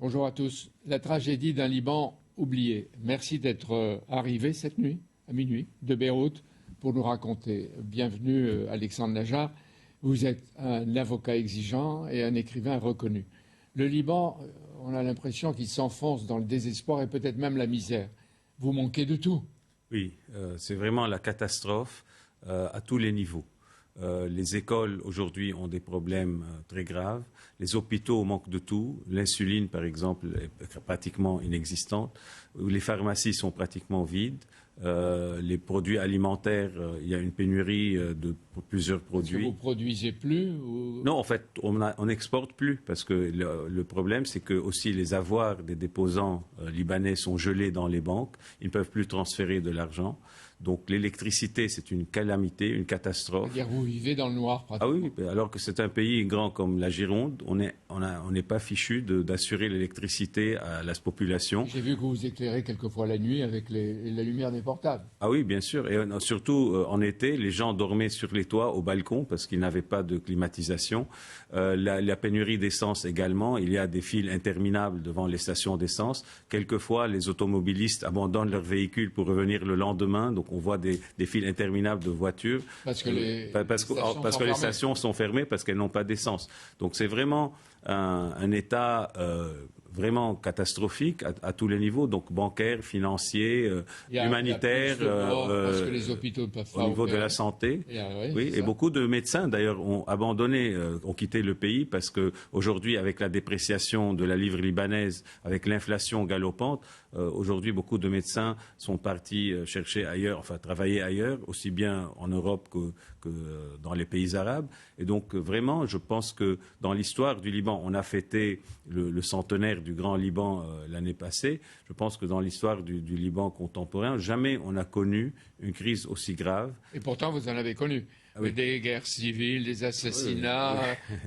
Bonjour à tous. La tragédie d'un Liban oublié. Merci d'être arrivé cette nuit, à minuit, de Beyrouth, pour nous raconter. Bienvenue, Alexandre Najjar. Vous êtes un avocat exigeant et un écrivain reconnu. Le Liban, on a l'impression qu'il s'enfonce dans le désespoir et peut-être même la misère. Vous manquez de tout. Oui, c'est vraiment la catastrophe à tous les niveaux. Les écoles aujourd'hui ont des problèmes très graves. Les hôpitaux manquent de tout. L'insuline, par exemple, est pratiquement inexistante. Les pharmacies sont pratiquement vides. Les produits alimentaires, il y a une pénurie de plusieurs produits. Est-ce que vous produisez plus ou... Non, en fait, on n'exporte plus parce que le problème, c'est que aussi les avoirs des déposants libanais sont gelés dans les banques. Ils ne peuvent plus transférer de l'argent. Donc l'électricité, c'est une calamité, une catastrophe. C'est-à-dire vous vivez dans le noir pratiquement. Ah oui, alors que c'est un pays grand comme la Gironde, on n'est pas fichu d'assurer l'électricité à la population. J'ai vu que vous éclairez quelquefois la nuit avec la lumière des portables. Ah oui, bien sûr. Et surtout en été, les gens dormaient sur les toits, au balcon, parce qu'ils n'avaient pas de climatisation. La pénurie d'essence également. Il y a des files interminables devant les stations d'essence. Quelquefois, les automobilistes abandonnent leurs véhicules pour revenir le lendemain. Donc on voit des files interminables de voitures. Parce que les stations sont fermées parce qu'elles n'ont pas d'essence. Donc c'est vraiment un état vraiment catastrophique à tous les niveaux, donc bancaire, financier, humanitaire, parce que les hôpitaux peuvent pas au niveau opérer. de la santé. Oui, Et beaucoup de médecins d'ailleurs ont abandonné, ont quitté le pays parce que aujourd'hui, avec la dépréciation de la livre libanaise, avec l'inflation galopante, aujourd'hui beaucoup de médecins sont partis chercher ailleurs, enfin travailler ailleurs, aussi bien en Europe que dans les pays arabes. Et donc vraiment, je pense que dans l'histoire du Liban, on a fêté le centenaire du Grand Liban l'année passée. Je pense que dans l'histoire du Liban contemporain, jamais on a connu une crise aussi grave. Et pourtant, vous en avez connu. Ah oui. Des guerres civiles, des assassinats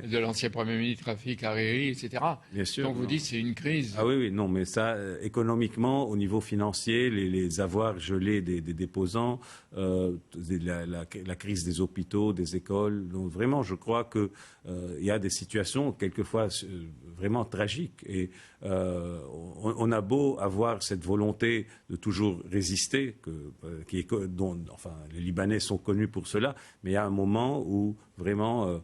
de l'ancien Premier ministre Rafik Hariri, etc. Bien sûr. Donc vous dites c'est une crise. Ah oui, non, mais ça, économiquement, au niveau financier, les avoirs gelés des déposants, la crise des hôpitaux, des écoles. Donc vraiment, je crois qu'il y a des situations quelquefois vraiment tragiques. Et on a beau avoir cette volonté de toujours résister, dont les Libanais sont connus pour cela, mais il y a un moment où vraiment,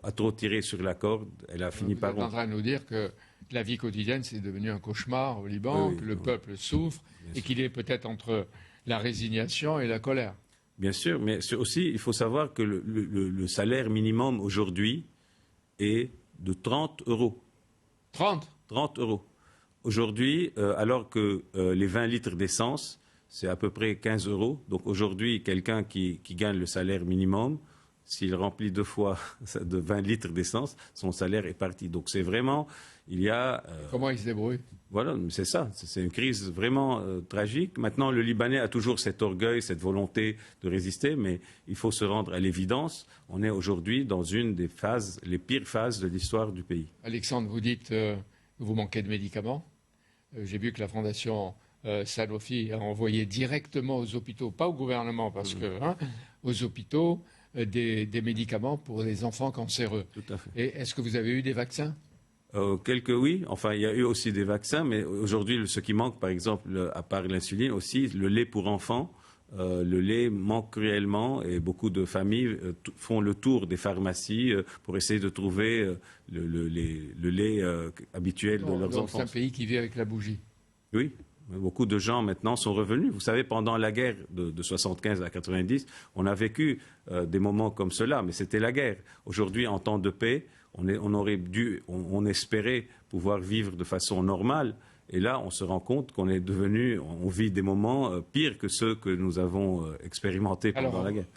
à trop tirer sur la corde, elle a fini par... Vous êtes en train de nous dire que la vie quotidienne, c'est devenu un cauchemar au Liban, que le peuple souffre et qu'il est peut-être entre la résignation et la colère. Bien sûr, mais aussi, il faut savoir que le salaire minimum aujourd'hui est de 30 euros. 30 euros. Aujourd'hui, alors que les 20 litres d'essence, c'est à peu près 15 euros. Donc aujourd'hui, quelqu'un qui gagne le salaire minimum, s'il remplit 2 fois de 20 litres d'essence, son salaire est parti. Donc c'est vraiment, il y a... Comment il se débrouille? Voilà, c'est ça. C'est une crise vraiment tragique. Maintenant, le Libanais a toujours cet orgueil, cette volonté de résister, mais il faut se rendre à l'évidence. On est aujourd'hui dans une des phases, les pires phases de l'histoire du pays. Alexandre, vous dites que vous manquez de médicaments. J'ai vu que la Fondation Sanofi a envoyé directement aux hôpitaux, pas au gouvernement, parce que aux hôpitaux, des médicaments pour les enfants cancéreux. Tout à fait. Et est-ce que vous avez eu des vaccins? Quelques, oui. Enfin, il y a eu aussi des vaccins, mais aujourd'hui, ce qui manque, par exemple, à part l'insuline, aussi le lait pour enfants. Le lait manque cruellement et beaucoup de familles font le tour des pharmacies pour essayer de trouver le lait habituel de leurs enfants. C'est un pays qui vit avec la bougie. Oui. Beaucoup de gens maintenant sont revenus. Vous savez, pendant la guerre de 75 à 90, on a vécu des moments comme cela, mais c'était la guerre. Aujourd'hui, en temps de paix, on espérait pouvoir vivre de façon normale. Et là, on se rend compte qu'on vit des moments pires que ceux que nous avons expérimentés pendant la guerre.